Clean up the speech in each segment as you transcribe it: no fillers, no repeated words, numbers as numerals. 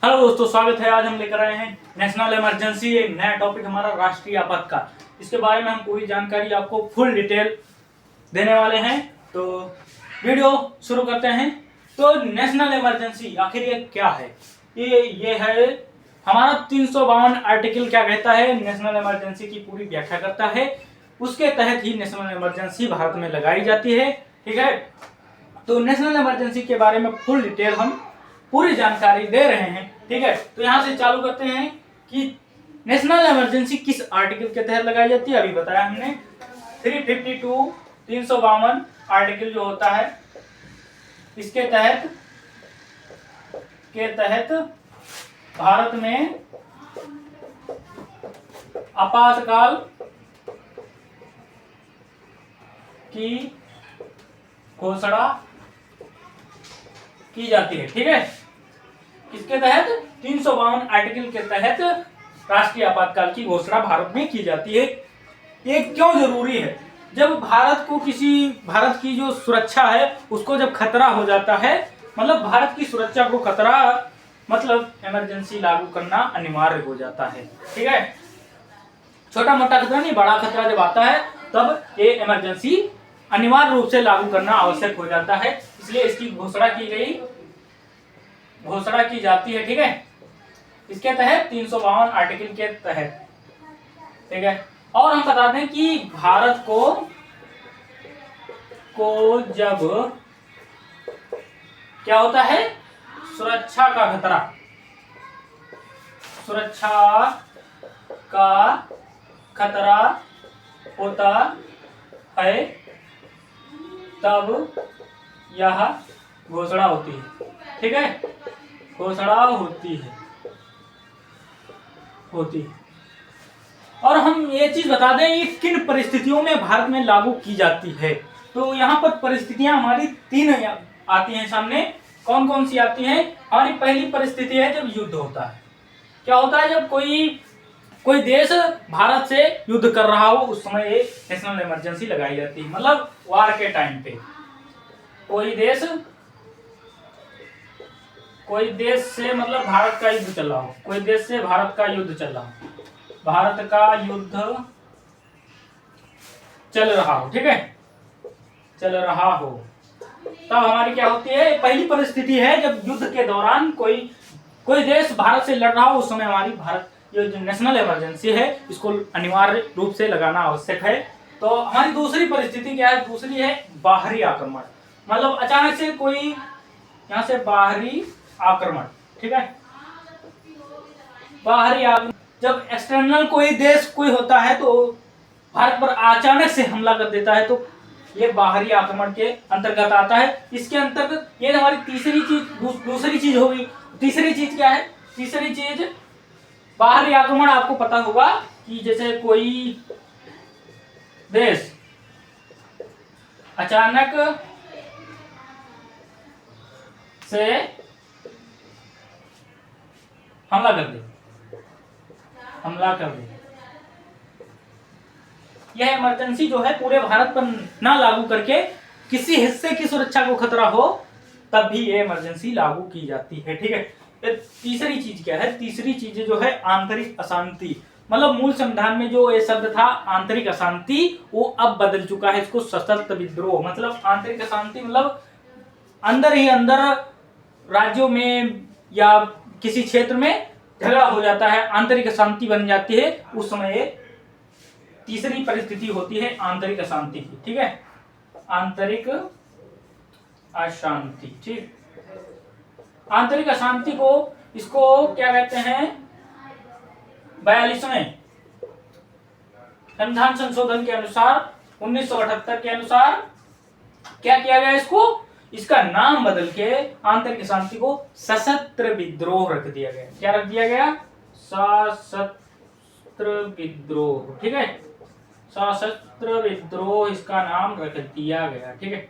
Hello दोस्तों, स्वागत है। आज हम लेकर आए हैं नेशनल इमरजेंसी, एक नया टॉपिक हमारा राष्ट्रीय आपातकाल। इसके बारे में हम पूरी जानकारी आपको फुल डिटेल देने वाले हैं। तो वीडियो शुरू करते हैं। तो नेशनल इमरजेंसी आखिर ये क्या है? ये है हमारा 352 आर्टिकल क्या कहता है, नेशनल इमरजेंसी की पूरी व्याख्या करता है। उसके तहत ही नेशनल इमरजेंसी भारत में लगाई जाती है। ठीक है, तो नेशनल इमरजेंसी के बारे में फुल डिटेल हम पूरी जानकारी दे रहे हैं। ठीक है, तो यहाँ से चालू करते हैं कि नेशनल इमरजेंसी किस आर्टिकल के तहत लगाई जाती है। अभी बताया हमने 352 352 आर्टिकल जो होता है, इसके तहत भारत में आपातकाल की घोषणा की जाती है। ठीक है, किसके तहत? 352 आर्टिकल के तहत राष्ट्रीय आपातकाल की घोषणा भारत में की जाती है। ये क्यों जरूरी है? जब भारत की जो सुरक्षा है उसको जब खतरा हो जाता है, मतलब भारत की सुरक्षा को खतरा, मतलब इमरजेंसी लागू करना अनिवार्य हो जाता है। ठीक है, छोटा मोटा खतरा नहीं, बड़ा खतरा जब आता है तब ये इमरजेंसी अनिवार्य रूप से लागू करना आवश्यक हो जाता है। इसलिए इसकी घोषणा की जाती है। ठीक है, इसके तहत 352 आर्टिकल के तहत। ठीक है, और हम बता दें कि भारत को जब क्या होता है, सुरक्षा का खतरा होता है, तब यह घोषणा होती है। ठीक है, घोषणा होती है। और हम ये चीज बता दें ये किन परिस्थितियों में भारत में लागू की जाती है। तो यहाँ पर परिस्थितियां हमारी 3 आती हैं सामने। कौन कौन सी आती हैं? हमारी पहली परिस्थिति है जब युद्ध होता है। क्या होता है? जब कोई देश भारत से युद्ध कर रहा हो, उस समय ये नेशनल इमरजेंसी लगाई जाती है। मतलब वार के टाइम पे कोई देश से, मतलब भारत का युद्ध चल रहा हो, कोई देश से भारत का युद्ध चल रहा हो। ठीक है, चल रहा हो, तब हमारी क्या होती है? पहली परिस्थिति है जब युद्ध के दौरान कोई देश भारत से लड़ रहा हो, उस समय हमारी भारत ये जो नेशनल इमरजेंसी है इसको अनिवार्य रूप से लगाना आवश्यक है। तो हमारी दूसरी परिस्थिति क्या है? दूसरी है बाहरी आक्रमण। मतलब अचानक से कोई यहाँ से बाहरी आक्रमण। ठीक है, बाहरी आक्रमण जब एक्सटर्नल कोई देश होता है तो भारत पर अचानक से हमला कर देता है, तो ये बाहरी आक्रमण के अंतर्गत आता है। इसके अंतर्गत ये हमारी दूसरी चीज होगी। तीसरी चीज क्या है? तीसरी चीज बाहरी आक्रमण, आपको पता होगा कि जैसे कोई देश अचानक से हमला कर दे। यह इमरजेंसी जो है पूरे भारत पर ना लागू करके किसी हिस्से की सुरक्षा को खतरा हो, तब भी ये इमरजेंसी लागू की जाती है। ठीक है, तीसरी चीज क्या है? तीसरी चीज जो है आंतरिक अशांति। मतलब मूल संविधान में जो ये शब्द था आंतरिक अशांति, वो अब बदल चुका है। इसको सशस्त्र विद्रोह, मतलब आंतरिक अशांति मतलब अंदर ही अंदर राज्यों में या किसी क्षेत्र में झगड़ा हो जाता है, आंतरिक अशांति बन जाती है, उस समय तीसरी परिस्थिति होती है आंतरिक अशांति की। ठीक है, आंतरिक अशांति। ठीक, आंतरिक अशांति को इसको क्या कहते हैं? 42वें संविधान संशोधन के अनुसार 1978 के अनुसार क्या किया गया? इसका नाम बदल के आंतरिक अशांति को सशस्त्र विद्रोह रख दिया गया। क्या रख दिया गया? सशस्त्र विद्रोह। ठीक है, सशस्त्र विद्रोह इसका नाम रख दिया गया। ठीक है,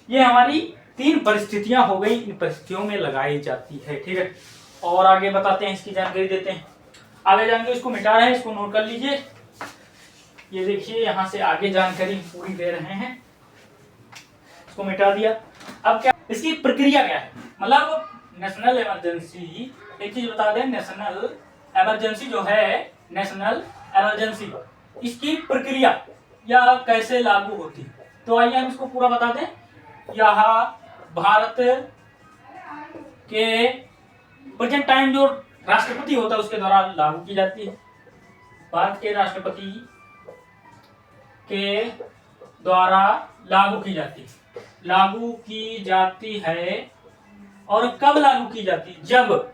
ये हमारी 3 परिस्थितियां हो गई, इन परिस्थितियों में लगाई जाती है। ठीक है, और आगे बताते हैं, इसकी जानकारी देते हैं। आगे जाएंगे, इसको मिटा रहे हैं, इसको नोट कर लीजिए। ये देखिए, यहां से आगे जानकारी पूरी दे रहे हैं, इसको मिटा दिया। अब क्या इसकी प्रक्रिया क्या है? मतलब नेशनल इमरजेंसी, एक चीज बता दें, नेशनल इमरजेंसी जो है, नेशनल इमरजेंसी, इसकी प्रक्रिया या कैसे लागू होती है, तो आइए हम इसको पूरा बता दें। यह भारत के प्रेजेंट टाइम जो राष्ट्रपति होता है उसके द्वारा लागू की जाती है। भारत के राष्ट्रपति के द्वारा लागू की जाती है, लागू की जाती है। और कब लागू की जाती है? जब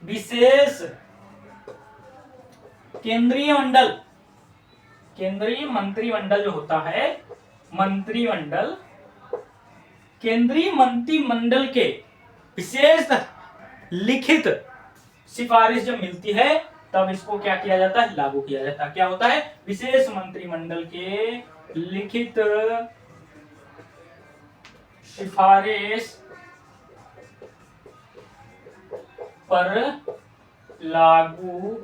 विशेष केंद्रीय मंत्रिमंडल जो होता है, मंत्रिमंडल, केंद्रीय मंत्रिमंडल के विशेष लिखित सिफारिश जब मिलती है तब इसको क्या किया जाता है? लागू किया जाता है। क्या होता है? विशेष मंत्रिमंडल के लिखित सिफारिश पर लागू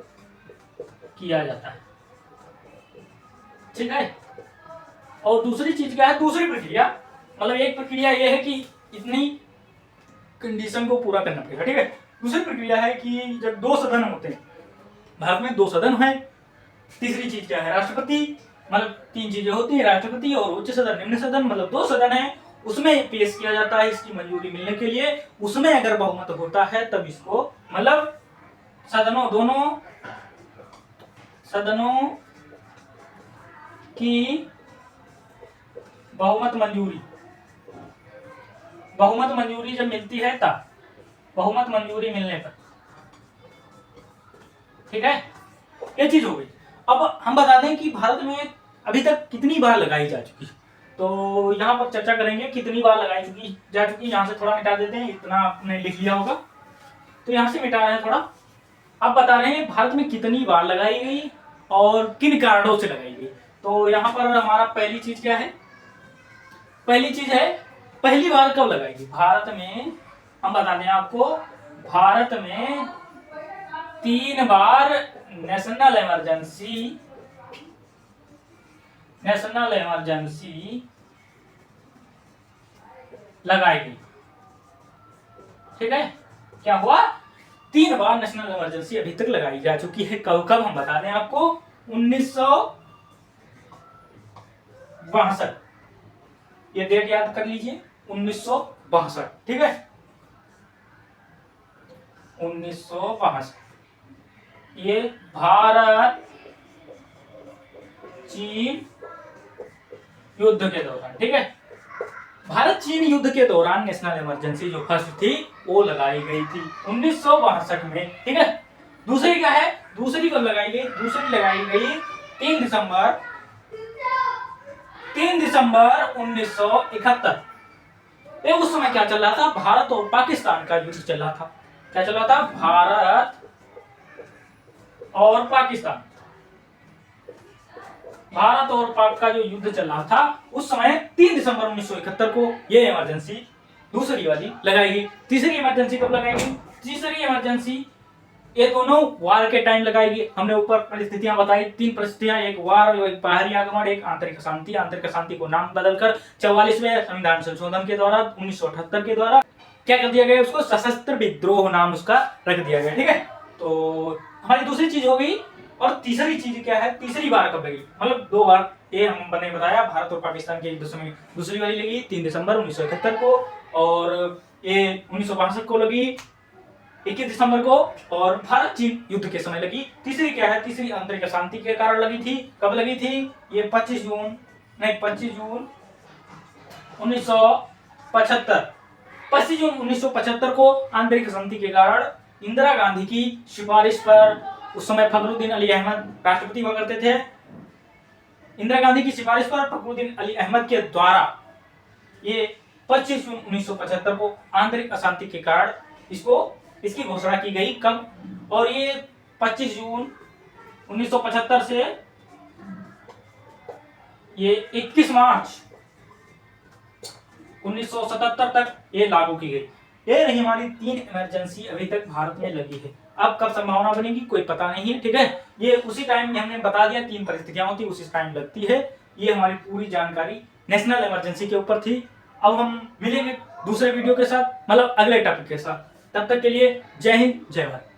किया जाता है। ठीक है। और दूसरी चीज क्या है? दूसरी प्रक्रिया, मतलब एक प्रक्रिया ये है कि इतनी कंडीशन को पूरा करना पड़ेगा। ठीक है। दूसरी प्रक्रिया है कि जब दो सदन होते हैं, भारत में दो सदन है। तीसरी चीज क्या है? राष्ट्रपति, मतलब तीन चीजें होती है, राष्ट्रपति और उच्च सदन, निम्न सदन, मतलब दो सदन है, उसमें पेश किया जाता है इसकी मंजूरी मिलने के लिए। उसमें अगर बहुमत होता है तब इसको, मतलब दोनों सदनों की बहुमत मंजूरी जब मिलती है तब, बहुमत मंजूरी मिलने पर, ठीक है, ये चीज हो गई। अब हम बता दें कि भारत में अभी तक कितनी बार लगाई जा चुकी है, तो यहाँ पर चर्चा करेंगे कितनी बार लगाई जा चुकी। यहाँ से थोड़ा मिटा देते हैं, इतना आपने लिख लिया होगा तो यहाँ से मिटा रहे हैं थोड़ा। अब बता रहे हैं भारत में कितनी बार लगाई गई और किन कारणों से लगाई गई। तो यहाँ पर हमारा पहली चीज क्या है? पहली चीज है पहली बार कब लगाई गई भारत में। हम बता दें आपको, भारत में 3 बार नेशनल इमरजेंसी लगाई गई। ठीक है। क्या हुआ? 3 बार नेशनल इमरजेंसी अभी तक लगाई जा चुकी है। कब कब हम बता दें आपको, 1962, ये डेट याद कर लीजिए, 1962। ठीक है, 1962। ये भारत चीन युद्ध के दौरान, ठीक है, भारत चीन युद्ध के दौरान नेशनल इमरजेंसी जो फर्स्ट थी वो लगाई गई थी 1962 में। ठीक है। दूसरी क्या है? दूसरी कब लगाई गई? दूसरी लगाई गई 3 दिसंबर 1971। उस समय क्या चल रहा था? भारत और पाकिस्तान का युद्ध चल रहा था। क्या चल रहा था? भारत और पाकिस्तान, भारत और पाक का जो युद्ध चल रहा था उस समय 3 दिसंबर 1971 को ये इमरजेंसी दूसरी वाली लगाई गई। तीसरी इमरजेंसी कब लगाई गई? तीसरी इमरजेंसी ये दोनों वार के टाइम लगाई गई। हमने ऊपर परिस्थितियां बताई, 3 परिस्थितियां, एक वार, एक बाहरी आक्रमण, एक आंतरिक अशांति। आंतरिक अशांति को नाम बदलकर 44वें संविधान संशोधन के द्वारा 1978 के द्वारा क्या कर दिया गया? उसको सशस्त्र विद्रोह नाम उसका रख दिया गया। ठीक है। तो हमारी दूसरी चीज हो गई। और तीसरी चीज क्या है? तीसरी बार कब लगी? मतलब 2 बार ये हमने बताया, भारत और पाकिस्तान के युद्ध समय दूसरी वाली लगी 3 दिसंबर 1971 को, और ये 1962 को लगी 21 दिसंबर को, और भारत चीन युद्ध के समय लगी। तीसरी क्या है? तीसरी आंतरिक अशांति के कारण लगी थी। कब लगी थी? ये 25 जून 1975। 25 जून 1975 को आंतरिक अशांति के कारण इंदिरा गांधी की सिफारिश पर, उस समय फखरुद्दीन अली अहमद राष्ट्रपति हुआ करते थे, इंदिरा गांधी की सिफारिश पर फखरुद्दीन अली अहमद के द्वारा ये 25 जून 1975 को आंतरिक अशांति के कारण इसकी घोषणा की गई। कब? और ये 25 जून 1975 से ये 21 मार्च 1977 तक ये लागू की गई। ये रही हमारी 3 इमरजेंसी अभी तक भारत में लगी है। अब कब संभावना बनेगी कोई पता नहीं है। ठीक है। ये उसी टाइम में हमने बता दिया, 3 परिस्थितियां होती उसी टाइम लगती है। ये हमारी पूरी जानकारी नेशनल इमरजेंसी के ऊपर थी। अब हम मिलेंगे दूसरे वीडियो के साथ, मतलब अगले टॉपिक के साथ। तब तक के लिए जय हिंद जय भारत।